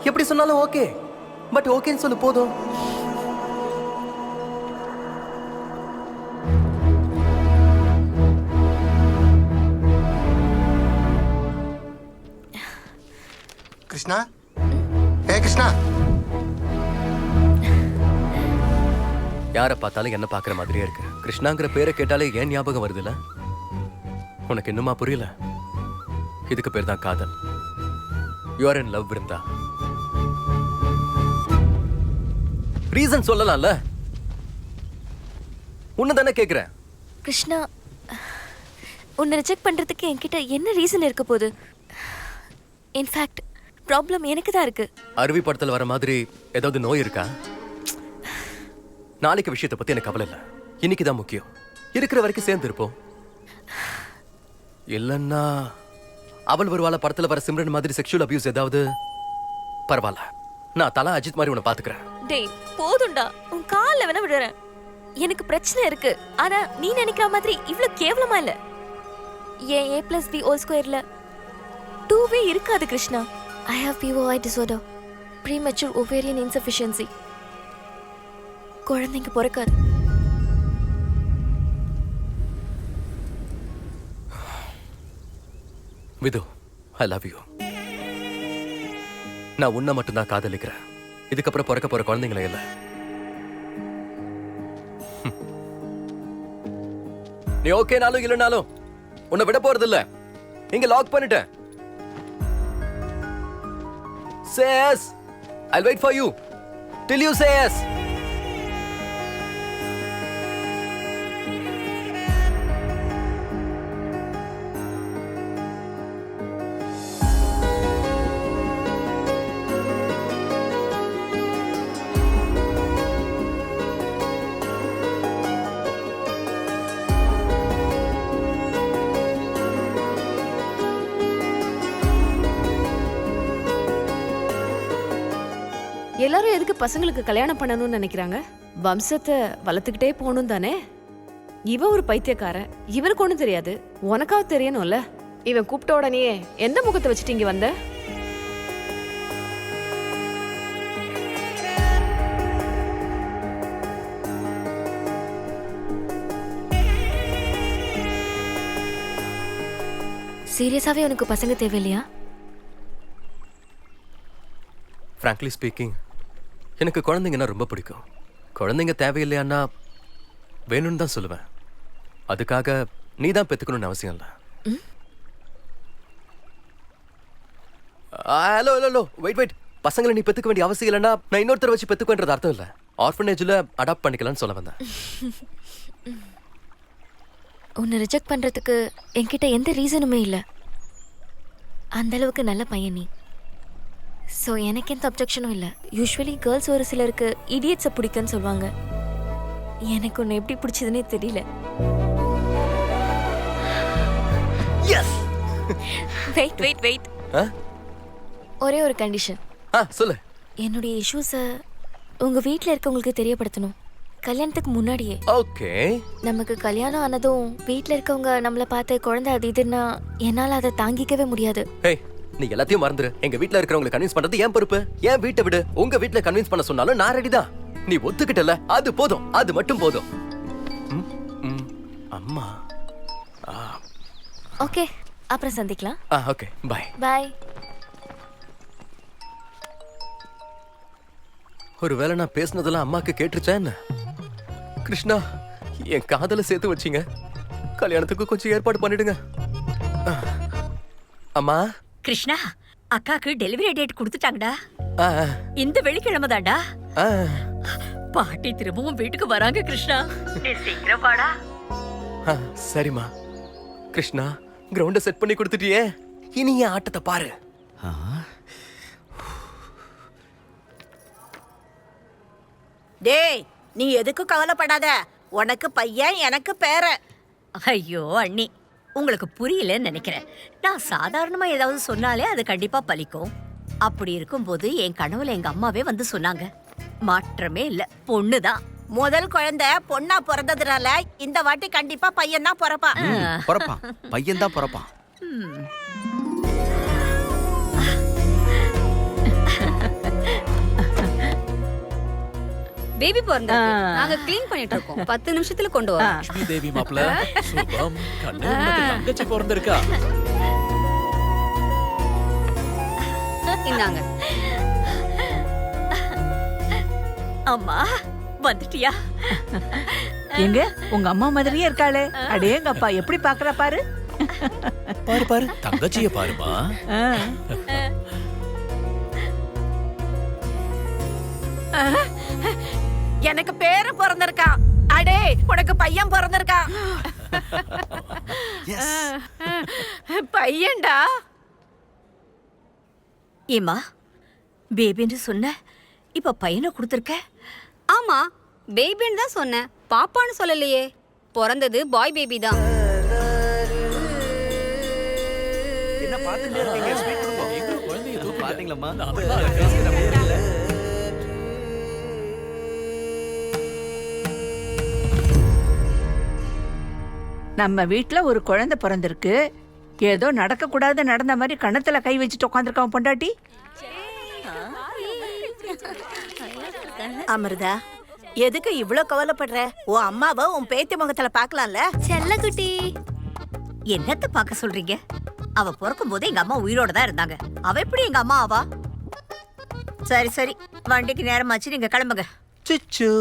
எப்படி சொன்னாலும் okay. But ஓகேன்னு சொல்லு போதும். கிருஷ்ணா, ஏ கிருஷ்ணா. யாரை பார்த்தாலும் என்ன பார்க்குற மாதிரியே இருக்கு. கிருஷ்ணாங்கிற பேரை கேட்டாலே ஏன் ஞாபகம் வருதுல்ல? உனக்கு இன்னுமா புரியல? இதுக்கு பேர் தான் காதல். You are in love Brinda. Reason சொல்லலாம்ல? உன்னை தானே கேட்குறேன். கிருஷ்ணா, உன்னை ரிஜெக்ட் பண்றதுக்கு என்கிட்ட என்ன ரீசன் இருக்க போகுது? இன்ஃபேக்ட் ப்ராப்ளம் எனக்கு தான் இருக்கு. அருவி படத்தில் வர மாதிரி ஏதாவது நோய் இருக்கா? நாளைக்கு விஷயத்தை பத்தி எனக்கு கவலை இல்லை. இன்னைக்கு தான் முக்கியம். இருக்கிற வரைக்கும் சேர்ந்து இருப்போம். இல்லைன்னா அவள் வருவாள படத்துல வர சிம்ரன் மாதிரி செக்ஷுவல் அபியூஸ் ஏதாவது. பரவாயில்ல, நான் தலா அஜித் மாதிரி உன்னை பாத்துக்கிறேன். டேய் போதும்டா, உன் கால்ல வேணா விடுறேன். எனக்கு பிரச்சனை இருக்கு. ஆனா நீ நினைக்கிற மாதிரி இவ்ளோ கேவலமா இல்ல. ஏன் a+b² 2வே இருக்காது Krishna. I have POI disorder, premature ovarian insufficiency. குழந்தைங்க பிறக்காது. விது, ஐ லவ் யூ. நான் உன்னை மட்டும்தான் காதலிக்கிறேன். இதுக்கப்புறம் பிறக்க போற குழந்தைங்களே இல்ல. நீ ஓகேனாலும் இல்லைனாலும் உன்னை விட போறது இல்ல. இங்க லாக் பண்ணிட்டேன். Say yes. I'll wait for you till you say yes. எல்லாரும் எதுக்கு பசங்களுக்கு கல்யாணம் பண்ணணும்னு நினைக்கிறாங்க? வம்சத்தை வளர்த்துக்கிட்டே போகணும் தானே. இவன் ஒரு பைத்தியக்காரன், இவனுக்கு ஒண்ணும் தெரியாது. உனக்காவது தெரியணும்ல. இவன் கூப்பிட்ட உடனே எந்த முகத்தை வச்சுட்டு இங்க வந்த? சீரியஸாவே உனக்கு பசங்க தேவையில்லையா? Frankly speaking, எனக்கு குழந்தைங்கன்னா ரொம்ப பிடிக்கும். குழந்தைங்க தேவையில்லையான்னா வேணும்னு தான் சொல்லுவேன். அதுக்காக நீ தான் பெத்துக்கணும்னு அவசியம் இல்லை. Hello hello hello, wait wait. பசங்களை நீ பெத்துக்க வேண்டிய அவசியம் இல்லைன்னா நான் இன்னொருத்தர் வச்சு பெத்துக்கன்றது அர்த்தம் இல்லை. ஆர்ஃபனேஜில் அடாப்ட் பண்ணிக்கலாம்னு சொல்ல வந்தேன். உன்னை ரிஜெக்ட் பண்றதுக்கு என்கிட்ட எந்த ரீசனுமே இல்லை. அந்த அளவுக்கு நல்ல பையன் நீ. ஸோ எனக்கு எந்த அப்ஜெக்ஷனும் இல்லை. யூஸ்வலி கேர்ள்ஸ் ஒரு சிலருக்கு இடியட்ஸை பிடிக்குன்னு சொல்லுவாங்க. எனக்கு ஒன்று எப்படி பிடிச்சதுன்னே தெரியல. Wait wait wait. ஒரே ஒரு கண்டிஷன். சொல்லு. என்னுடைய இஷ்யூஸை உங்கள் வீட்டில் இருக்கவங்களுக்கு தெரியப்படுத்தணும் கல்யாணத்துக்கு முன்னாடியே. ஓகே. நமக்கு கல்யாணம் ஆனதும் வீட்டில் இருக்கவங்க நம்மளை பார்த்து குழந்தை அது இதுன்னா என்னால் அதை தாங்கிக்கவே முடியாது. நீ எல்லாத்தையும் மறந்துரு. எங்க வீட்ல இருக்கிறவங்களை கன்வின்ஸ் பண்றது ஏன் பொறுப்பு? ஏன் வீட்டை விடு. உங்க வீட்ல கன்வின்ஸ் பண்ண சொன்னாலும் நான் ரெடி தான். நீ ஒத்துக்கிட்டல, அது போதும். அது மட்டும் போதும். அம்மா. ஓகே, அப்புறம் சந்திக்கலாம். Okay, bye bye. ஒருவேளை நான் பேசுனதெல்லாம் அம்மாக்கு கேட்டுருச்சா என்ன? கிருஷ்ணா, என் காதல சேர்த்து வச்சிங்க. கல்யாணத்துக்கு கொஞ்சம் ஏற்பாடு பண்ணிடுங்க. அம்மா. கிருஷ்ணா, அக்காக்கு டெலிவரி டேட் கொடுத்துட்டாங்கடா. இந்த வெள்ளிக்கிழமை தான்டா. பாட்டி திரும்பவும் வீட்டுக்கு வராங்க கிருஷ்ணா. நீ சீக்கிரம் வாடா. சரிம்மா. கிருஷ்ணா, கிரவுண்ட செட் பண்ணி கொடுத்துட்டியே. இனி என் ஆட்டத்தை பாரு. டேய், நீ எதுக்கு கவலைப்படாத. உனக்கு பையன், எனக்கு பேரன். ஐயோ அண்ணி, உங்களுக்கு புரியலன்னு நினைக்கிறேன். நான் சாதாரணமா ஏதாவது சொன்னாலே அது கண்டிப்பா பலிக்கும். அப்படி இருக்கும்போது என் கனவுல எங்க அம்மாவே வந்து சொன்னாங்க, மாற்றமே இல்ல, பொண்ணுதான். முதல் குழந்தை பொண்ணா பிறந்ததுனால இந்த வாட்டி கண்டிப்பா பையன் தான் பிறப்பான். பையன் தான் பிறப்பான். பேபி பிறந்தா நாங்க க்ளீன் பண்ணிட்டு இருக்கோம். 10 நிமிஷத்துல கொண்டு வரோம். லட்சுமி தேவி மாப்ள சுபம் கண்ணு உனக்கு தங்கச்சி பிறந்திருக்கா. இந்தாங்க. அம்மா வந்துட்டியா? எங்க உங்க அம்மா மாதிரியே இருக்காளே. அடேங்கப்பா எப்படி பாக்குறா பாரு. பாரு பாரு தங்கச்சிய பாருமா. எனக்கு பேரு பிறந்திருக்கா. அடே உனக்கு பையன் பிறந்திருக்கா. பையன்டா. ஏமா பேபின்னு சொன்ன, இப்ப பையனை கொடுத்துருக்க. ஆமா, பேபின்னு தான் சொன்னேன். பாப்பான்னு சொல்லலையே. பிறந்தது பாய் பேபி தான். என்ன பாத்துட்டே இருக்கீங்க? ஸ்வீட் கொடுங்க. குழந்தைய தூக்கு. பாத்தீங்களா? நம்ம வீட்ல ஒரு குழந்தை பிறந்திருக்கு. ஏதோ நடக்க கூடாது நடந்த மாதிரி கணத்துல கை வச்சுட்டு உட்காந்துருக்கான் பொண்டாட்டி. அமிர்தா, எதுக்கு இவ்ளோ கவலைப்படுற? உன் அம்மாவை உன் பேத்தி முகத்துல பாக்கலாம்ல. செல்லக்குட்டி. என்னத்த பார்க்க சொல்றீங்க? அவ பிறக்கும் போது எங்க அம்மா உயிரோட தான் இருந்தாங்க. அவ எப்படி எங்க அம்மா ஆவா? சரி சரி, வண்டிக்கு நேரமாச்சு, நீங்க கிளம்புங்க. சிச்சு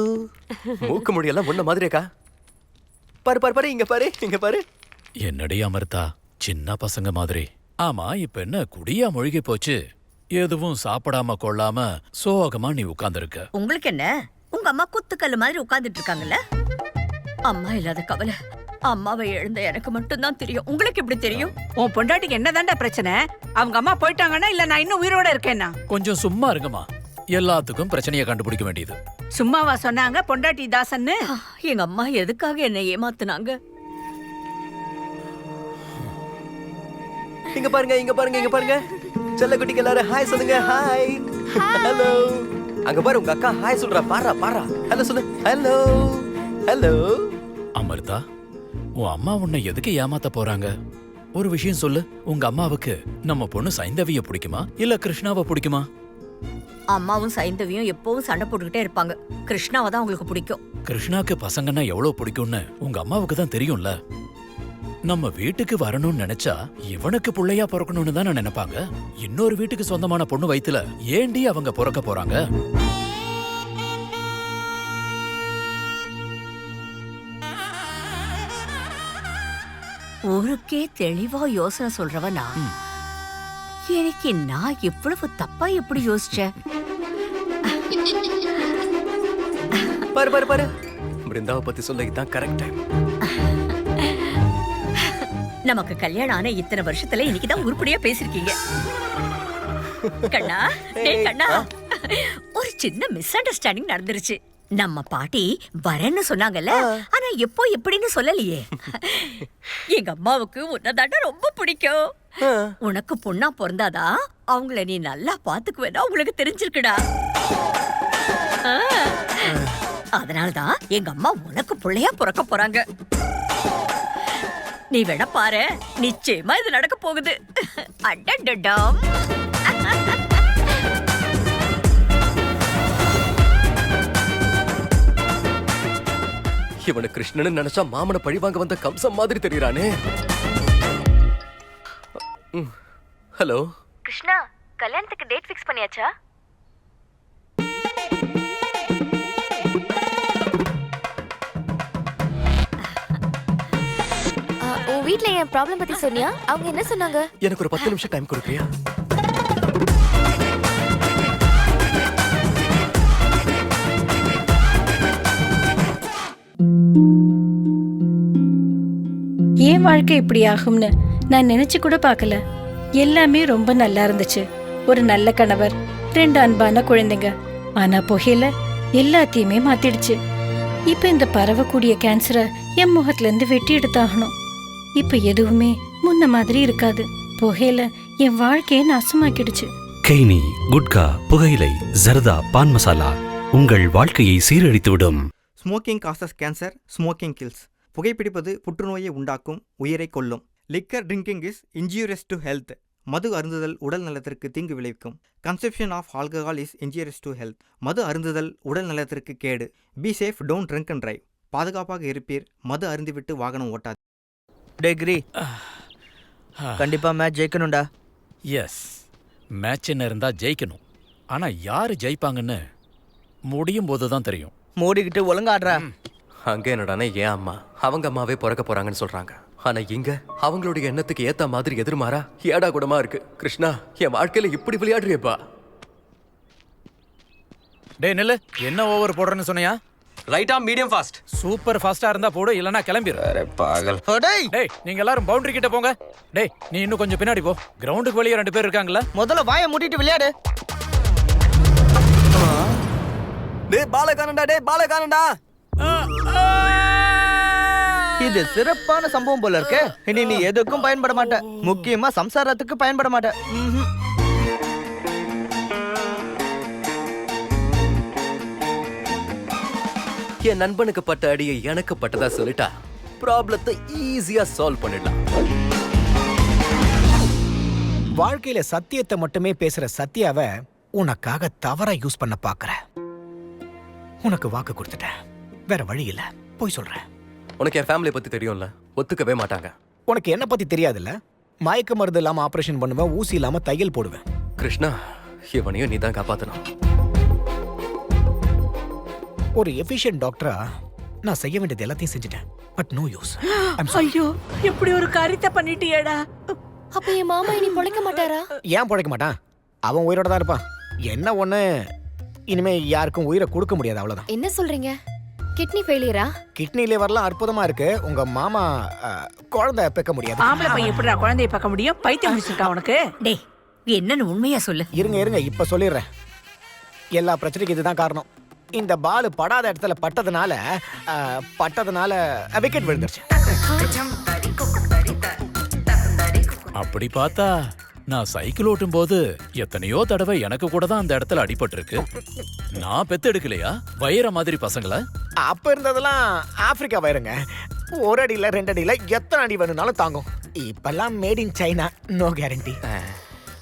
மூக்கு முடியெல்லாம் ஒன்ன மாதிரியாக்கா. பாரு பாரு பாரு, இங்க பாரு, இங்க பாரு. என்னடி அமிர்தா, சின்ன பசங்க மாதிரி. ஆமா, இப்ப என்ன குடியா மூழ்கி போச்சு? எதுவும் சாப்பிடாம கொள்ளாம சோகமா நீ உட்கார்ந்திருக்க. உங்களுக்கு என்ன, உங்க அம்மா குத்துக்கல்லு மாதிரி உட்கார்ந்துட்டு இருக்காங்கல்ல. அம்மா இல்லாத கவலை அம்மாவை எழுந்த எனக்கு மட்டும்தான் தெரியும். உங்களுக்கு எப்படி தெரியும்? உன் பொண்டாட்டிக்கு என்னதான்டா பிரச்சனை? அவங்க அம்மா போயிட்டாங்கன்னா இல்ல நான் இன்னும் உயிரோட இருக்கேன்னா? கொஞ்சம் சும்மா இருங்கம்மா. எல்லாத்துக்கும் பிரச்சனையை கண்டுபிடிக்க வேண்டியது. சும்மாவா சொன்னாங்க பொண்டாட்டி தாசன்னு? எங்க அம்மா எதுக்காக என்ன ஏமாத்துனாங்க? இங்க பாருங்க, இங்க பாருங்க, இங்க பாருங்க. செல்லக்குட்டிக்கு எல்லாரும் ஹாய் சொல்லுங்க. ஹாய். ஹலோ. அங்க பாரு உங்க அக்கா ஹாய் சொல்றா. பாரா பாரா. ஹலோ சொல்லு. ஹலோ. ஹலோ. அமிர்தா, உன் அம்மா உன்னை எதுக்கு ஏமாத்த போறாங்க? ஒரு விஷயம் சொல்லு. உங்க அம்மாவுக்கு நம்ம பொண்ணு சைந்தவிய பிடிக்குமா இல்ல கிருஷ்ணாவை பிடிக்குமா? அம்மாவும் சைந்தவியும் எப்பவும் சண்டை போட்டுக்கிட்டே இருப்பாங்க. கிருஷ்ணாவை தான் உங்களுக்கு பிடிக்கும். கிருஷ்ணாக்கு பசங்கன்னா எவ்வளவு பிடிக்கும்னு உங்க அம்மாவுக்கு தான் தெரியும்ல. நம்ம வீட்டுக்கு வரணும்னு நினைச்சா இவனுக்கு புள்ளையா பிறக்கணும்னு தான் நினைப்பாங்க. இன்னொரு வீட்டுக்கு சொந்தமான பொண்ணு வயித்துல ஏண்டி அவங்க பிறக்க போறாங்க? ஊருக்கே தெளிவா யோசனை சொல்றவனா எனக்கு நான் எவ்வளவு தப்பா எப்படி யோசிச்சேன்? பாரு பாரு பாரு, பிருந்தாவை பத்தி சொல்ல இதுதான் கரெக்ட் டைம். நமக்கு கல்யாணம் ஆன இத்தனை வருஷத்துல இன்னைக்குதான் உருப்படியா பேசிருக்கீங்க. கண்ணா, டேய் கண்ணா, ஒரு சின்ன மிஸ் அண்டர்ஸ்டாண்டிங் நடந்துருச்சு. நம்ம பாட்டி வரேன்னு சொன்னாங்கல்ல, ஆனா எப்போ எப்படின்னு சொல்லலையே. எங்க அம்மாவுக்கு உன்னதாண்டா ரொம்ப பிடிக்கும். உனக்கு பொண்ணா பிறந்தாதான் அவங்கள நீ நல்லா பாத்துக்குவேன்னா உங்களுக்கு தெரிஞ்சிருக்குடா. அதனாலதான் எங்க அம்மா உனக்கு பிள்ளையா பிறக்க போறாங்க. நீ வேணா பாரு, நிச்சயமா இது நடக்க போகுது. அடடடாம். இவனை கிருஷ்ணன் நினைச்சா மாமனை பழிவாங்க வந்த கம்சம் மாதிரி தெரியறானே. ஹலோ கிருஷ்ணா, கல்யாணத்துக்கு டேட் ஃபிக்ஸ் பண்ணியாச்சா? உன் வீட்ல என் ப்ராப்ளம் பத்தி சொன்னியா? அவங்க என்ன சொன்னாங்க? எனக்கு ஒரு 10 நிமிஷம் டைம் கொடுக்கறியா? ஏன் வாழ்க்கை இப்படி ஆகும்னு நான் நினைச்சு கூட பார்க்கல. எல்லாமே ரொம்ப நல்லா இருந்துச்சு. ஒரு நல்ல கணவர், 2 அன்பான குழந்தைங்க. ஆனா புகையில எல்லாத்தையுமே மாத்திடுச்சு. இப்ப இந்த பரவக்கூடிய கேன்சரை என் முகத்துல இருந்து வெட்டி எடுத்தாகணும். இப்ப எதுவுமே முன்ன மாதிரி இருக்காது. புகையில என் வாழ்க்கையை நாசமாக்கிடுச்சு. கெய்னி, குட்கா, புகையிலை, ஜர்தா, பான் மசாலா உங்கள் வாழ்க்கையை சீரழித்துவிடும். Smoking causes cancer, smoking kills. புகைப்பிடிப்பது புற்றுநோயை உண்டாக்கும், உயிரை கொல்லும். Liquor drinking is injurious to health. மது அருந்துதல் உடல் நலத்திற்கு தீங்கு விளைவிக்கும். Consumption of alcohol is injurious to health. மது அருந்துதல் உடல் நலத்திற்கு கேடு. Be safe, don't drink and drive. பாதுகாப்பாக இருப்பீர், மது அருந்திவிட்டு வாகனம் ஓட்டாது. டெக்ரி கண்டிப்பா மேட்ச் ஜெயிக்கணும்டா. எஸ், மேட்ச் என்ன இருந்தா ஜெயிக்கணும். ஆனா யாரு ஜெயிப்பாங்கன்னு முடியும் போதுதான் தெரியும். மூடிக்கிட்டு ஒழுங்காடுறா. அங்க என்னடானே என் அம்மா அவங்க அம்மாவே பிறக்க போறாங்கன்னு சொல்றாங்க. ஆனா இங்க அவங்களுடைய எண்ணத்துக்கு ஏத்த மாதிரி எதிர்மாறா ஏடா கூடமா இருக்கு. கிருஷ்ணா, என் வாழ்க்கையில இப்படி விளையாடுறியப்பா. டேய் நெல்லு, என்ன ஓவர் போடுறேன்னு சொன்னியா? ரைட்டா மீடியம் ஃபாஸ்ட். சூப்பர் ஃபாஸ்டா இருந்தா போடு, இல்லனா கிளம்பிரு. அரே பாகல். டேய் டேய், நீங்க எல்லாரும் பவுண்டரி கிட்ட போங்க. டேய், நீ இன்னும் கொஞ்சம் பின்னாடி போ. கிரவுண்டுக்கு வெளியே 2 பேர் இருக்காங்கல்ல. முதல்ல வாயை மூடிட்டு விளையாடு. டேய் பால காணடா, டேய் பால காணடா. இது சிறப்பான சம்பவம் போல இருக்கு. இனி நீ எதுக்கும் பயன்பட மாட்ட, முக்கியமா சம்சாரத்துக்கு பயன்பட மாட்ட. என் நண்பனுக்கு பட்ட அடியை எனக்கு பட்டதா சொல்லிட்டா ப்ராப்ளத்தை ஈஸியா சால்வ் பண்ணிடலாம். வாழ்க்கையில சத்தியத்தை மட்டுமே பேசுற சத்யாவை உனக்காக தவறா யூஸ் பண்ண பாக்குற. உனக்கு வாக்கு கொடுத்துட்டேன், வேற வழி இல்ல, போய் சொல்றேன். உனக்கு என் ஃபேமிலியை பத்தி தெரியும்ல, ஒத்துக்கவே மாட்டாங்க. உனக்கு என்ன பத்தி தெரியாதுல்ல? மயக்க மருந்து இல்லாம ஆபரேஷன் பண்ணுவேன், ஊசி இல்லாம தையல் போடுவேன். கிருஷ்ணா, இவனையும் நீ தான் காப்பாத்தணும். ஒரு எஃபிஷியன்ட் டாக்டரா நான் செய்ய வேண்டியது எல்லாத்தையும் செஞ்சுட்டேன். But no use. ஐயோ, எப்படி ஒரு காரியத்தை பண்ணிட்டியேடா. அப்ப என் மாமா இனி பொழைக்க மாட்டாரா? ஏன் பொழைக்க மாட்டான்? அவன் உயிரோட தான் இருப்பான். என்ன ஒண்ணு, இனிமே யாருக்கும் உயிரை கொடுக்க முடியாது, அவ்வளவுதான். என்ன சொல்றீங்க? கிட்னி ஃபெயிலியரா? கிட்னி லிவர்லாம் அற்புதமா இருக்கு. உங்க மாமா குழந்தை பெக்க முடியாது. ஆம்பளை பையன் எப்படிடா குழந்தைய பார்க்க முடியும்? பைத்தியம் முடிச்சிருக்கா உனக்கு? டேய், என்னன்னு உண்மையா சொல்லு. இருங்க இப்ப சொல்லிடுறேன். எல்லா பிரச்சனைக்கும் இதுதான் காரணம். இந்த பால் படாத இடத்துல பட்டதுனால விக்கெட் விழுந்துருச்சு. அப்படி பார்த்தா நான் சைக்கிள் ஓட்டும் போது எத்தனையோ தடவை எனக்கு கூட தான் அந்த இடத்துல அடிபட்டு இருக்கு. நான் பெத்தெடுக்கலையா வயிற மாதிரி பசங்கள? அப்ப இருந்ததெல்லாம் ஆப்பிரிக்கா வயிறுங்க. 1 அடியில 2 அடியில எத்தனை அடி வேணும்னாலும் தாங்கும். இப்பெல்லாம் made in China, no guarantee.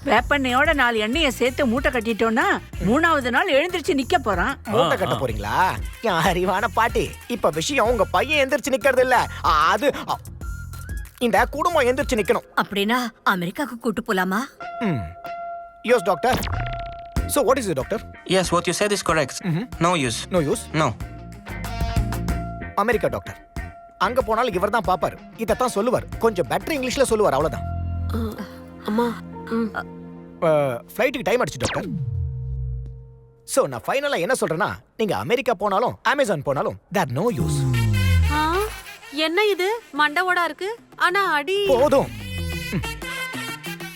வேப்பெண்ணையோட 4 எண்ணெயை சேர்த்து மூட்டை கட்டிட்டோம்னா 3வது நாள் எழுந்திருச்சு நிக்க போறான். மூட்டை கட்ட போறீங்களா? என் அறிவான பாட்டி, இப்ப விஷயம் உங்க பையன் எந்திரிச்சு நிக்கிறது இல்ல, அது இந்த குடும்பம் எந்திரிச்சு நிக்கணும். அப்படின்னா அமெரிக்காக்கு கூட்டு போலாமா? Use doctor. So what is it, doctor? Yes, what you said is correct. No use. No use? No. America doctor. அங்க போனாலும் இவர் தான் பாப்பாரு, இதத்தான் சொல்லுவார். கொஞ்சம் பெட்டர் இங்கிலீஷ்ல சொல்லுவார், அவ்வளவுதான். அம்மா, ஃப்ளைட்டுக்கு டைம் ஆயிடுச்சு டாக்டர். சோ நான் ஃபைனலா என்ன சொல்றேன்னா, நீங்க அமெரிக்கா போனாலும் அமேசான் போனாலும் தேர் நோ யூஸ். என்ன இது மண்டவோடா இருக்கு? ஆனா அடி போதும்.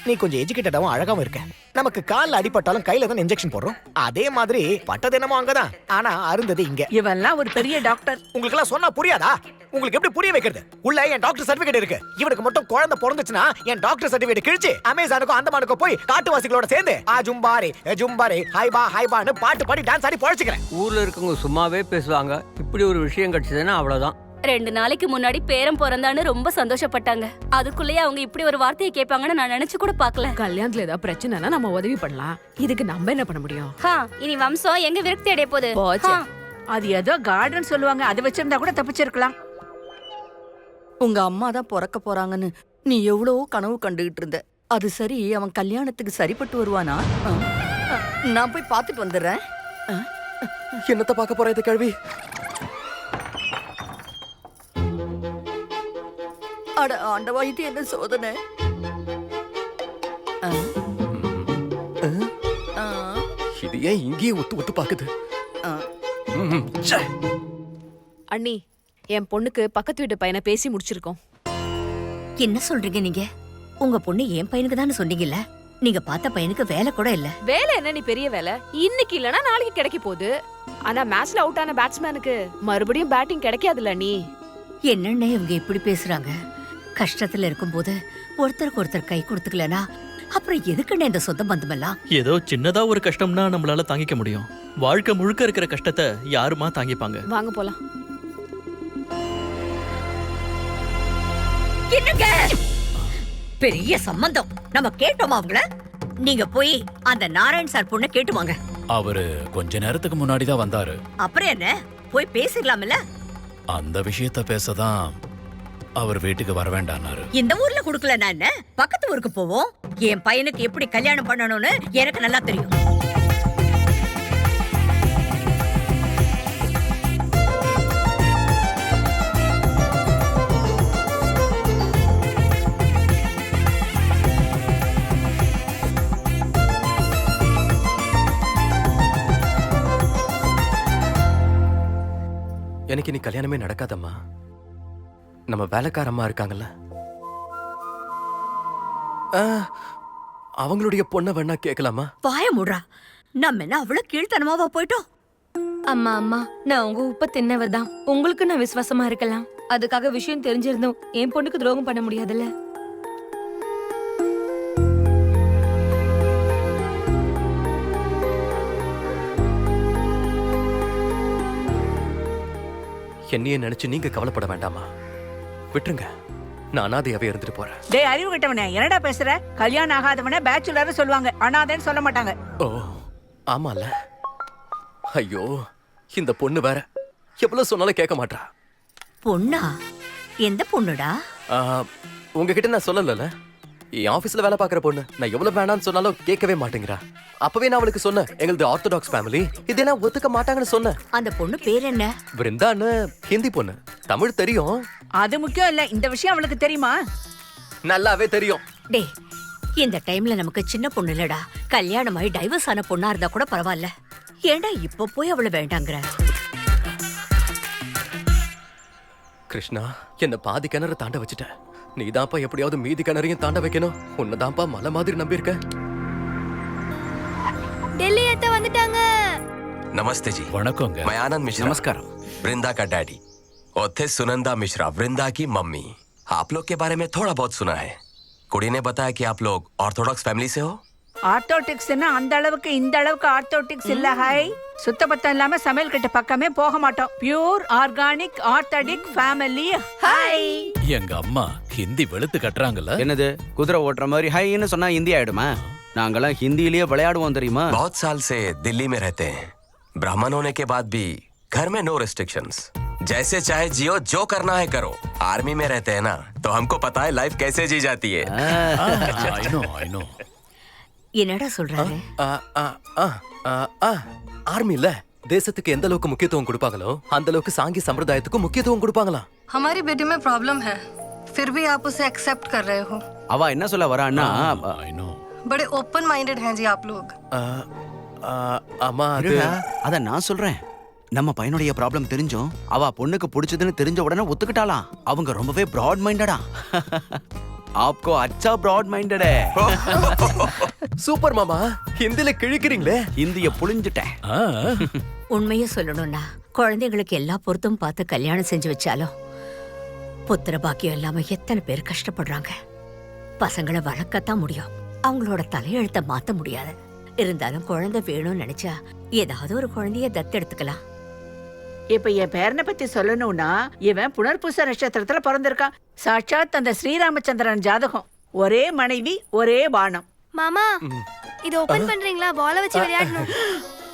நீ கொஞ்சம் எஜுகேட்டடாவும் அழகாவும் இருக்க. நமக்கு கால்ல அடிபட்டாலும் கையில தான் இன்ஜெக்ஷன் போடுறோம். அதே மாதிரி பட்டது என்னமோ அங்கதான், ஆனா அருந்தது இங்க. இவெல்லாம் ஒரு பெரிய டாக்டர். உங்களுக்கு எல்லாம் சொன்னா புரியாதா? உங்களுக்கு எப்படி புரிய வைக்கிறது? உள்ள என் டாக்டர் சர்டிபிகேட் இருக்கு. இவனுக்கு மட்டும் குழந்தை பிறந்துச்சுன்னா என் டாக்டர் சர்டிபிகேட் கிழிச்சு அமேசானுக்கும் அந்தமானுக்கும் போய் காட்டுவாசிகளோட சேர்ந்து ஜும்பாரே ஹைபான்னு பாட்டு பாடி டான்ஸ் ஆடி பொழைச்சுக்கிறேன். ஊர்ல இருக்கவங்க சும்மாவே பேசுவாங்க. இப்படி ஒரு விஷயம் கிடைச்சதுன்னா அவ்வளவுதான். 2 நாளைக்கு முன்னாடி பேரம் பிறந்தான்னு ரொம்ப சந்தோஷப்பட்டாங்க. அதுக்குள்ளேயே அவங்க இப்படி ஒரு வார்த்தையை கேட்பாங்கன்னு நான் நினைச்சு கூட பார்க்கல. கல்யாணத்துல ஏதாவது பிரச்சனைனா நம்ம உதவி பண்ணலாம். இதுக்கு நம்ம என்ன பண்ண முடியும்? இனி வம்சம் எங்க விரக்தி அடைய போகுது? அது ஏதோ கார்டன் சொல்லுவாங்க, அதை வச்சிருந்தா கூட தப்பிச்சிருக்கலாம். உங்க அம்மா தான் பிறக்க போறாங்கன்னு நீ எவ்வளவோ கனவு கண்டுகிட்டு இருந்த. அது சரி, அவன் கல்யாணத்துக்கு சரிப்பட்டு வருவானா? நான் போய் பார்த்துட்டு வந்துடுறேன். என்னத்த பார்க்க போற இது கேள்வி? அட ஆண்டவா, இது என்ன சோதனை? இது ஏன் இங்கேயே ஒத்து பாக்குது? அண்ணி, என் பொண்ணுக்கு பக்கத்து வீட்டு பையனை பேசி முடிச்சிருக்கோம். என்ன சொல்றீங்க நீங்க? உங்க பொண்ணு என் பையனுக்கு தானே சொன்னீங்கல்ல? நீங்க பார்த்த பையனுக்கு வேலை கூட இல்ல. வேலை என்ன நீ பெரிய வேலை? இன்னைக்கு இல்லனா நாளைக்கு கிடைக்க போகுது. ஆனா மேட்ச்ல அவுட் ஆன பேட்ஸ்மேனுக்கு மறுபடியும் பேட்டிங் கிடைக்காதுல்ல நீ. என்னண்ணே இவங்க இப்படி பேசுறாங்க? கஷ்டத்துல இருக்கும்போது ஒருத்தருக்கு ஒருத்தர் கை கொடுத்துக்கலனா அப்புறம் எதுக்குண்ணே இந்த சொந்த பந்தம் எல்லாம்? ஏதோ சின்னதா ஒரு கஷ்டம்னா நம்மளால தாங்கிக்க முடியும். வாழ்க்கை முழுக்க இருக்கிற கஷ்டத்தை யாருமா தாங்கிப்பாங்க? வாங்க போலாம். என்னங்க பெரிய சம்பந்தம். நம்ம கேட்டோமா அவங்கள? நீங்க போய் அந்த நாராயண் சார் பொண்ணை கேட்டுவாங்க. அவரு கொஞ்ச நேரத்துக்கு முன்னாடி தான் வந்தாரு. அப்புறம் என்ன, போய் பேசிடலாம்ல. அந்த விஷயத்த பேசதான் அவர் வீட்டுக்கு வர வேண்டாம்னாரு. இந்த ஊர்ல குடுக்கலன்னா என்ன, பக்கத்து ஊருக்கு போவோம். என் பையனுக்கு எப்படி கல்யாணம் பண்ணணும்னு எனக்கு நல்லா தெரியும். எனக்கு இனி கல்யாணமே நடக்காதம்மா. நம்ம வேலைக்கார அம்மா இருக்காங்கல்ல, அவங்களுடைய பொண்ணை வேணா கேட்கலாமா? பாய முடுறா, நம்ம என்ன அவ்வளவு கீழ்த்தனமாவா போயிட்டோம்? அம்மா அம்மா, நான் உங்க உப்ப தின்னவர் தான். உங்களுக்கு நான் விசுவாசமா இருக்கலாம். அதுக்காக விஷயம் தெரிஞ்சிருந்தோம் என் பொண்ணுக்கு துரோகம் பண்ண முடியாதுல்ல. என்னையே நினைச்சு நீங்க கவலைப்பட வேண்டாமா, விட்டுருங்க. நான் அனாதையாவே இருந்துட்டு போறேன். டேய் அறிவு கிட்டவனே, என்னடா பேசுற? கல்யாணம் ஆகாதவனே பேச்சுலர் சொல்லுவாங்க, அனாதைன்னு சொல்ல மாட்டாங்க. ஓ ஆமால. ஐயோ, இந்த பொண்ணு வேற எவ்வளவு சொன்னாலும் கேட்க மாட்டா. பொண்ணா? எந்த பொண்ணுடா? உங்ககிட்ட நான் சொல்லல, என் ஆபீஸ்ல வேலை பாக்குற பொண்ணு. நான் எவ்வளவு வேணான்னு சொன்னாலும் கேட்கவே மாட்டேங்கிறா. அப்பவே நான் அவளுக்கு சொன்னேன், எங்களது ஆர்த்தடாக்ஸ் ஃபேமிலி, இதெல்லாம் ஒத்துக்க மாட்டாங்கன்னு சொன்னேன். அந்த பொண்ணு பேர் என்ன? பிருந்தான்னு, ஹிந்தி பொண்ணு. தமிழ் தெரியும். அது முக்கியம் இல்ல, இந்த விஷயம் அவளுக்கு தெரியுமா? நல்லாவே தெரியும். டேய், இந்த டைம்ல நமக்கு சின்ன பொண்ணு இல்லடா. கல்யாணமாயி டைவர்ஸ் ஆன பொண்ணா இருந்தா கூட பரவாயில்ல. ஏண்டா இப்ப போய் அவளை வேண்டாங்கிற? கிருஷ்ணா, என்ன பாதி கிணறு தாண்ட வச்சுட்ட. நீதான்ப்பா எப்படியாவது மீதி கிணறையும் தாண்ட வைக்கணும். உன்னதான்ப்பா மலை மாதிரி நம்பி இருக்க. டெல்லி ஏத்த வந்துட்டாங்க. नमस्ते जी। वणकम। मैं आनंद मिश्रा। नमस्कार। वृंदा का डैडी और थे सुनंदा मिश्रा, वृंदा की मम्मी। आप लोग के बारे में थोड़ा बहुत सुना है। कुड़ी ने बताया कि आप लोग ऑर्थोडॉक्स फैमिली से हो। ஆர்த்தோடிக்ஸ்னா அந்த அளவுக்கு இந்த அளவுக்கு ஆர்த்தோடிக்ஸ் இல்ல. ஹாய், சுத்தபத்தம் இல்லாம சமையல் கிட்ட பக்கமே போக மாட்டோம். Pure organic authentic family. Hi. எங்க அம்மா ஹிந்தி வெளுத்து கட்டுறாங்கல்ல. என்னது குதிரை ஓட்டுற மாதிரி ஹைன்னு சொன்னா ஹிந்தி ஆயிடுமா? நாங்கெல்லாம் ஹிந்தியிலேயே விளையாடுவோம் தெரியுமா? बहुत साल से दिल्ली में रहते हैं। ब्राह्मण होने के बाद भी घर में नो रिस्ट्रिक्शंस। जैसे चाहे जियो, जो करना है करो। आर्मी में रहते हैं ना, तो हमको पता है लाइफ कैसे जी जाती है। I know. என்னடா சொல்றாரு? ஆர்மில தேசத்துக்கு எந்த அளவுக்கு முக்கியத்துவம் கொடுப்பாங்களோ அந்த அளவுக்கு சாங்கி சம்பிரதாயத்துக்கு முக்கியத்துவம் கொடுப்பாங்களாம். हमारी बेटी में प्रॉब्लम है, फिर भी आप उसे एक्सेप्ट कर रहे हो। அவ என்ன சொல்ல வரான்னா, बड़े ओपन माइंडेड हैं जी आप लोग। அம்மா, அத நான் சொல்றேன். நம்ம பையனுடைய ப்ராப்ளம் தெரிஞ்சும் அவ பொண்ணுக்கு பிடிச்சதுன்னு தெரிஞ்ச உடனே ஒத்துக்கிட்டாலாம். அவங்க ரொம்பவே பிராட் மைண்டடா. आपको अच्छा ब्रॉड माइंडेड है। சூப்பர் மாமா, ஹிந்தில கிழிக்கிறீங்களே. ஹிந்திய புளிஞ்சிட்டேன். உண்மையை சொல்லணும்னா குழந்தைங்களுக்கு எல்லா பொருத்தும் பார்த்து கல்யாணம் செஞ்சு வச்சாலும் புத்திர பாக்கியம் இல்லாம எத்தனை பேர் கஷ்டப்படுறாங்க. பசங்களை வளர்க்கத்தான் முடியும், அவங்களோட தலையெழுத்த மாத்த முடியாது. இருந்தாலும் குழந்தை வேணும்னு நினைச்சா ஏதாவது ஒரு குழந்தைய தத்தெடுத்துக்கலாம். இப்ப என் பேரனை பத்தி சொல்லணும்னா, இவன் புனர்பூச நட்சத்திரத்துல பிறந்திருக்கான். சாட்சாத் அந்த ஸ்ரீராமச்சந்திரன் ஜாதகம். ஒரே மனைவி, ஒரே பானம். மாமா, இது ஓபன் பண்றீங்களா? பால வச்சு விளையாடணும்.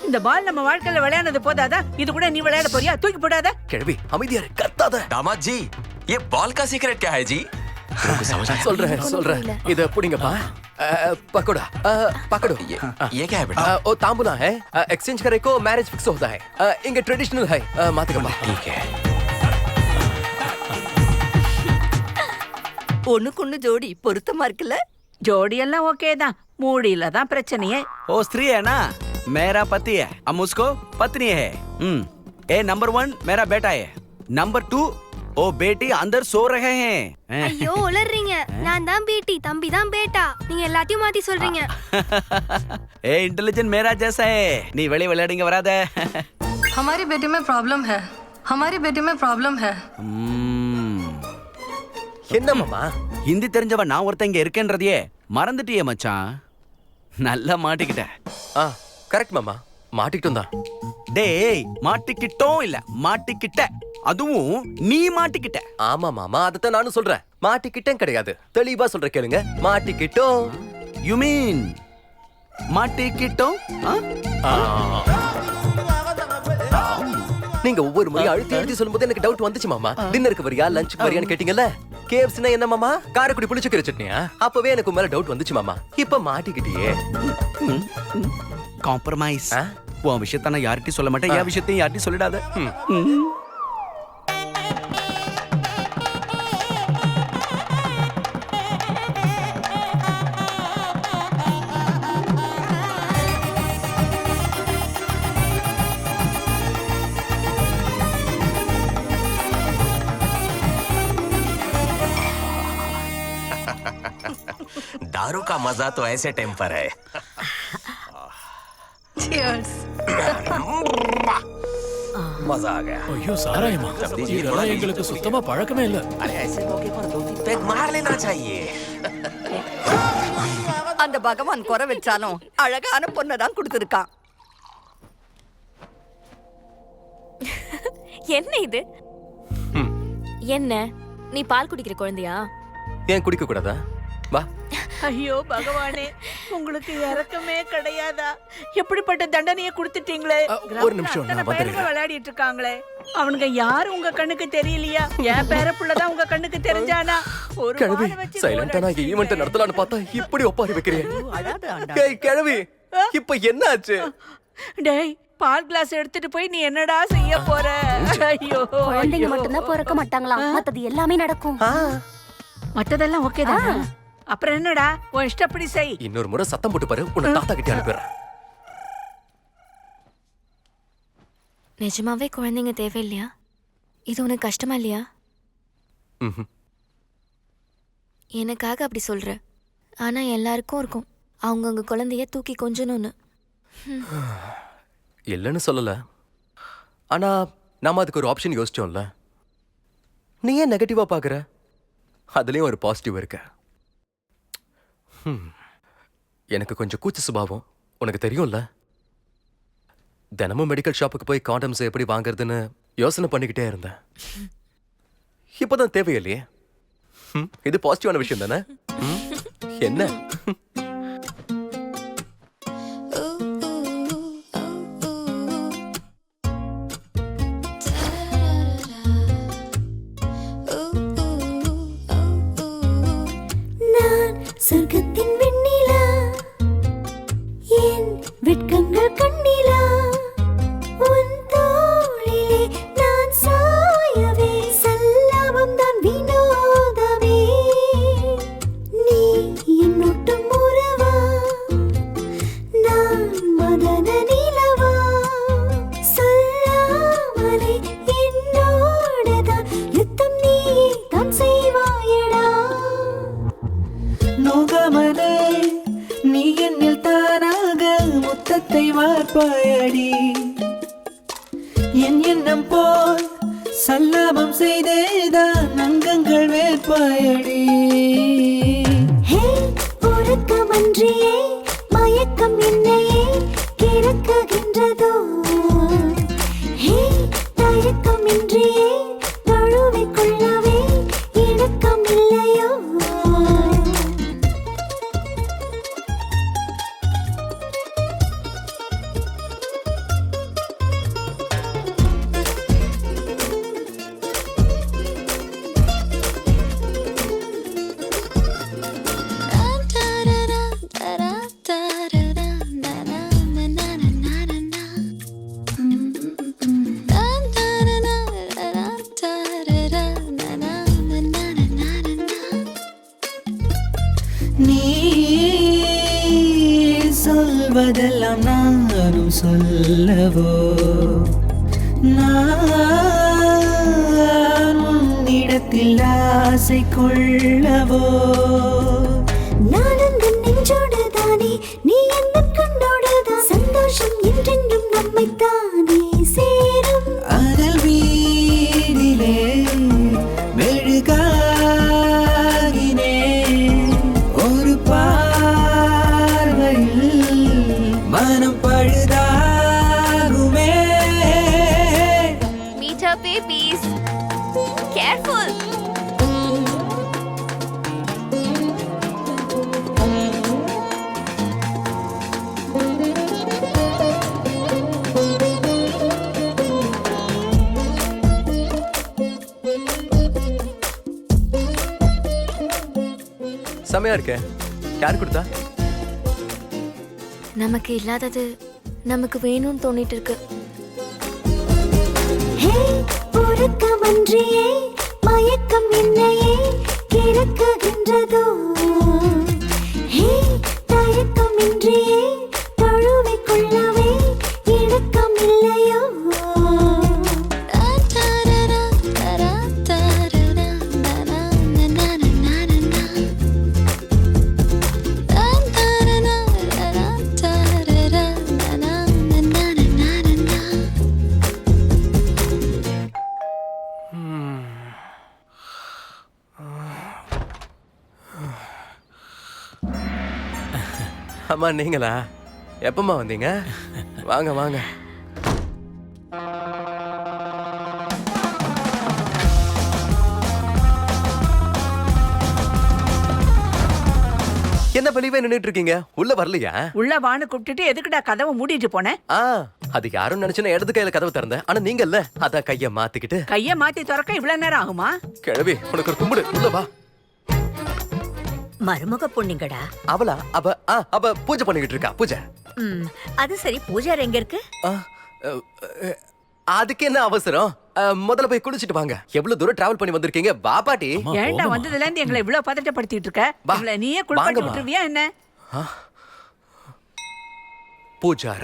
இந்த பால் நம்ம வாழ்க்கையில விளையாடுறது போதாதா? இது கூட நீ விளையாட போறியா? தூக்கி போடாத. கிழவி, அமைதியா இரு, கத்தாத. दामाद जी, ये बॉल का सीक्रेट क्या है जी? சொல்றேன். இத புடிங்கப்பா. पकड़ा पकड़ो। ये क्या है बेटा? ओ तांबूला है, एक्सचेंज करे को मैरिज फिक्स होता है। इंगे ट्रेडिशनल है, मातकम्मा। ठीक है। ஒண்ணுக்குன்னு ஜோடி பொருத்தமா இருக்குல்ல? ஜோடி எல்லாம் ஓகே தான், மூடியில தான் பிரச்சனையே. ओ स्त्री है ना, मेरा पति है, हम उसको पत्नी है। ए नंबर 1 मेरा बेटा है, नंबर 2 ओ बेटी अंदर सो रहे हैं। ஐயோ உளறீங்க. நான் தான் பேட்டி, தம்பி தான் பேட்டா. நீங்க எல்லாத்தையும் மாத்தி சொல்றீங்க. ए इंटेलिजेंट मेरा जैसा है, நீ வெளிய விளையாடுங்க வராத. हमारी बेटी में प्रॉब्लम है, हमारी बेटी में प्रॉब्लम है। என்ன மாமா, ஹிந்தி தெரிஞ்சவ நான் ஒருத்தன் இங்க இருக்கேன்றதையே மறந்துட்டியே மச்சான். நல்லா மாட்டிக்கிட்ட. கரெக்ட் மாமா, மாட்டிக்கிட்டோம் தான். டேய் மாட்டிக்கிட்டோம் இல்ல மாட்டிக்கிட்ட, அதுவும் நீ மாட்டிக்கிட்ட. ஆமா மாமா, அதத்தான் நானும் சொல்றேன். மாட்டிக்கிட்டேன் கிடையாது, தெளிவா சொல்ற கேளுங்க. மாட்டிக்கிட்டோம். யூ மீன் மாட்டிக்கிட்டோம்? நீங்க ஒவ்வொரு முறையும் அழுத்தி எழுதி சொல்லும்போது எனக்கு டவுட் வந்துச்சு மாமா. டின்னருக்கு வரியா லஞ்சுக்கு வரியான்னு கேட்டீங்கல்ல. கேஎஃப்சினா என்ன மாமா? காரக்குடி புளிச்சக்கீரை சட்னியா? அப்பவே எனக்கு மேல டவுட் வந்துச்சு மாமா. இப்ப மாட்டிக்கிட்டியே. காம்ப்ரமைஸ். உன் விஷயத்த நான் யார்கிட்டயும் சொல்ல மாட்டேன், என் விஷயத்தையும் யார்கிட்டயும் சொல்லிடாத. दारू का मजा तो ऐसे टेम्पर है. Cheers. मजा आ गया. ஐயோ சாராயமா, இதெல்லாம் எங்களுக்கு சுத்தமா பழக்கமே இல்ல. अरे ऐसे मौके पर 2-3 पैग मार लेना चाहिए. அந்த பகவான் குறை வச்சாலும் அழகான பொண்ணை தான் கொடுத்துருக்கான். என்ன இது? என்ன நீ பால் குடிக்கிற குழந்தையா? ஏன் குடிக்க கூடாதா? வா. ஐயோ பகவானே, உங்களுக்கு இறக்கமே கிடையாதா? எப்படிப்பட்ட தண்டனையை கொடுத்துட்டீங்களே. ஒரு நிமிஷம், நான் வந்துடுறேன். விளையாடிட்டு இருக்காங்களே, அவனுங்க யாரு உங்க கண்ணுக்கு தெரியலையா? என் பேரப்புள்ளதான் உங்க கண்ணுக்கு தெரிஞ்சானா? ஒரு கிழவி வாழை வச்சு சைலண்டா நான் ஈவென்ட் நடத்தலாம்னு பார்த்தா இப்படி ஒப்பாரி வைக்கிறேன். ஏய் கிழவி, இப்ப என்ன ஆச்சு? டேய், பால் கிளாஸ் எடுத்துட்டு போய் நீ என்னடா செய்ய போற? ஐயோ, குழந்தைங்க மட்டும்தான் பிறக்க மாட்டாங்களாம், மத்தது எல்லாமே நடக்கும். மத்ததெல்லாம் ஓகே தானா? அப்புறம் என்னடா உன் இஷ்டப்படி செய். இன்னொரு முறை சத்தம் போட்டு பாரு, உன்னை தாத்தா கிட்ட அனுப்பிடுறேன். நிஜமாவே குழந்தைங்க தேவையில்லையா? இது உனக்கு கஷ்டமா இல்லையா? எனக்காக அப்படி சொல்ற, ஆனா எல்லாருக்கும் இருக்கும் அவங்கவுங்க குழந்தைய தூக்கி கொஞ்சணும்னு. இல்லைன்னு சொல்லல, ஆனா நாம அதுக்கு ஒரு ஆப்ஷன் யோசிச்சோம்ல. நீ ஏன் நெகட்டிவா பாக்குற? அதுலயும் ஒரு பாசிட்டிவ் இருக்கு. எனக்கு கொஞ்சம் கூச்ச சுபாவம், உனக்கு தெரியும்ல. தினமும் மெடிக்கல் ஷாப்புக்கு போய் காண்டம்ஸ் எப்படி வாங்குறதுன்னு யோசனை பண்ணிக்கிட்டே இருந்தேன். இப்பதான் தேவையில்லையே. இது பாசிட்டிவான விஷயம் தானே? என்ன? சொர்க்கத்தின் வெண்ணிலா, என் வெட்கங்கள் கண்ணிலா, உன் தோளிலே நான் சாயவே, சல்லாபம் தான் வினோதமே. நீ என்னொட்டும் உறவா, நான் மதன நிலவா, சொல்லாமலே என்னோடதான் யுத்தம் நீ தான் செய்வாயடா. நோகாமலே நீ என்னில் தானாக முத்தத்தை வார்ப்பாயடி, என் எண்ணம் போல் சல்லாபம் செய்தேதான் அங்கங்கள் வேற்பாயடி. உறக்கமன்றியே மயக்கம் என்னையே கிறக்குகின்றதோ, தயக்கமின்றியே தழுவிக் கொள்ளவே இணக்கம் இல்லையோ. நீ சொல்வதெல்லாம் நானும் சொல்லவோ, நான் உன்னிடத்தில் ஆசை கொள்ளவோ. நான் அந்த நெஞ்சோடு தானே, நீ எந்த கண்ணோடுதான், சந்தோஷம் என்றென்றும் நம்மைத்தானே சேரும். அதல் வீடிலே மெழுகாகினே, ஒரு பார்வையில் மனம் பழுதாகுமே. பேபிஸ். கேர்ஃபுல். செமையா இருக்க. யார் கொடுத்தா? நமக்கு இல்லாதது நமக்கு வேணும்னு தோணிட்டு இருக்கு. ஹே உறக்கமன்றியே மயக்கம் என்னையே கிறக்குகின்றதோ. ஹே தயக்கமின்றியே தழுவிக் கொள்ளவே இணக்கம் இல்லையோ. அம்மா நீங்களா? எப்பம்மா வந்தீங்க? வாங்க வாங்க. என்ன வெளியே நின்னுட்டு இருக்கீங்க? உள்ள வரலையா? உள்ள வான்னு கூப்பிட்டுட்டு எதுக்குடா கதவை மூடிட்டு போனேன்? அது யாரும் நினைச்சுன்னா இடது கையில கதவு திறந்தேன். ஆனா நீங்க இல்ல, அதான் கைய மாத்திக்கிட்டு. கைய மாத்தி திறக்க இவ்வளவு நேரம் ஆகுமா? கிழவி உனக்கு ஒரு கும்பிடு. உள்ள வா. மருமக பொண்ணுங்கடா. அவளா? அவ பூஜை பண்ணிக்கிட்டு இருக்கா. பூஜை. அது சரி, பூஜார் எங்க இருக்கு? அதுக்கு என்ன அவசரம்? முதல்ல போய் குளிச்சிட்டு வாங்க. எவ்வளவு தூரம் டிராவல் பண்ணி வந்திருக்கீங்க? வா பாட்டி. ஏன்டா வந்ததுல இருந்து எங்களை இவ்வளவு பதட்டப்படுத்திட்டு இருக்க? இவள நீயே குளிப்பாட்டி விட்டுருவியா என்ன? பூஜார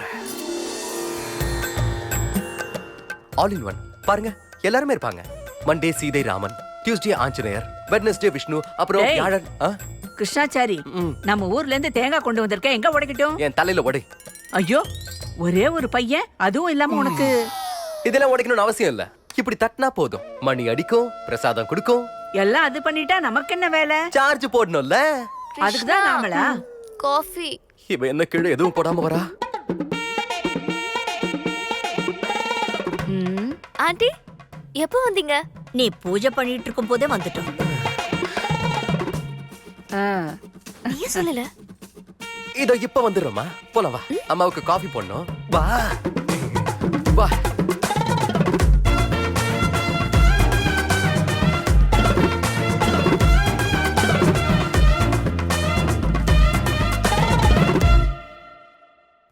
ஆல் இன் ஒன். பாருங்க எல்லாருமே இருப்பாங்க. Monday Sita Raman, Tuesday Anjaneyar, Wednesday Vishnu, அப்புறம் வியாழன் கிருஷ்ணாச்சாரி. நம்ம ஊர்ல இருந்து தேங்காய் கொண்டு வந்திருக்க, எங்க உடைக்கட்டும்? என் தலையில உடை. ஐயோ, ஒரே ஒரு பையன், அதுவும் இல்லாம உனக்கு இதெல்லாம் உடைக்கணும்னு அவசியம் இல்ல. இப்படி தட்டினா போதும். மணி அடிக்கும், பிரசாதம் கொடுக்கும். எல்லாம் அது பண்ணிட்டா நமக்கு என்ன வேலை? சார்ஜ் போடணும்ல. அதுக்குதான் நாமளா? காஃபி. இவ என்ன கீழே எதுவும் போடாம வரா? ஆண்டி எப்போ வந்தீங்க? நீ பூஜை பண்ணிட்டு இருக்கும் போதே வந்துட்டோம். நீ சொல்லல. இதோ இப்ப வந்துடுறோமா. போலாம் வா. அம்மாவுக்கு காஃபி போடணும். வா வா.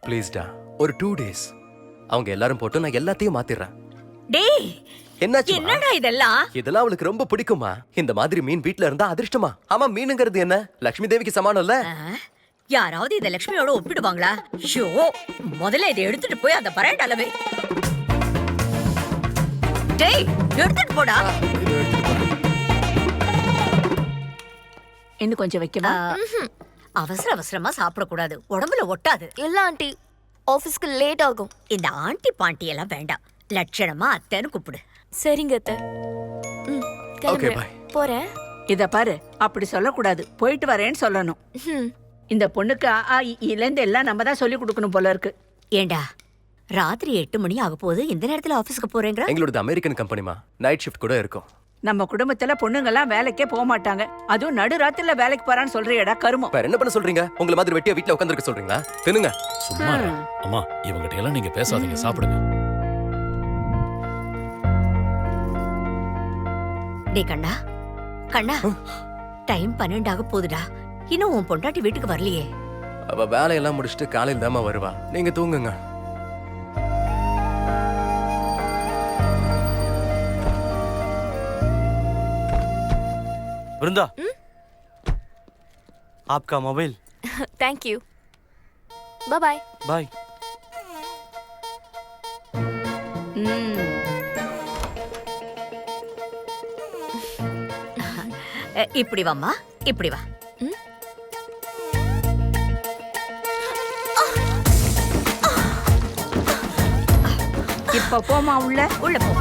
ப்ளீஸ்டா, ஒரு 2 days அவங்க எல்லாரும் போட்டு நான் எல்லாத்தையும் மாத்திடுறேன். டேய், என்னாச்சு? என்னடா இதெல்லாம்? இதெல்லாம் அவளுக்கு ரொம்ப பிடிக்குமா? இந்த மாதிரி மீன் வீட்ல இருந்தா அதிர்ஷ்டமா? ஆமா, மீனுங்கிறது என்ன லட்சுமி தேவிக்கு சமானம்ல. யாராவது இத லட்சுமியோட ஒப்பிடுவாங்களா? ஷோ, முதல்ல இதை எடுத்துட்டு போய் அந்த பரேண்டால வை. டேய், எடுத்துட்டு போடா. இன்னும் கொஞ்சம் வைக்கவா? அவசர அவசரமா சாப்பிட கூடாது, உடம்புல ஒட்டாது. இல்ல ஆண்டி, ஆபீஸ்க்கு லேட் ஆகும். இந்த ஆண்டி பாண்டி எல்லாம் வேண்டாம், லட்சணமா அத்தைன்னு கூப்பிடு. சரிங்க அத்தை. Okay bye. போறேன். இத பாரு, அப்படி சொல்லக்கூடாது, போயிட்டு வரேன்னு சொல்லணும். இந்த பொண்ணுக்கு ஆ இருந்து எல்லாம் நம்ம தான் சொல்லி கொடுக்கணும் போல இருக்கு. ஏண்டா, ராத்திரி 8 மணி ஆக போகுது, இந்த நேரத்துல ஆபீஸ்க்கு போறேங்கற? எங்களோட அமெரிக்கன் கம்பெனிமா, நைட் ஷிஃப்ட் கூட இருக்கும். நம்ம குடும்பத்துல பொண்ணுங்கெல்லாம் வேலைக்கே போக மாட்டாங்க, அதுவும் நடு ராத்திரில வேலைக்கு போறான்னு சொல்றியடா கருமம். வேற என்ன பண்ண சொல்றீங்க? உங்கள மாதிரி வெட்டியா வீட்ல உட்கார்ந்திருக்க சொல்றீங்களா? தின்னுங்க. சும்மா அம்மா, இவங்கிட்ட எல்லாம் நீங்க பேசாதீங்க, சாப்பிடுங்க. டேய் கண்ணா, கண்ணா, டைம் 12 ஆக போகுதுடா, இன்னும் உன் பொண்டாட்டி வீட்டுக்கு வரலையே. அவ வேலையெல்லாம் முடிச்சிட்டு காலையில தாமா வருவா. நீங்க தூங்குங்க. वृंदा, आपका mobile. Thank you. Bye bye. Bye. இப்படி வாம்மா, இப்படி வா. இப்ப போமா உள்ள. உள்ள போ.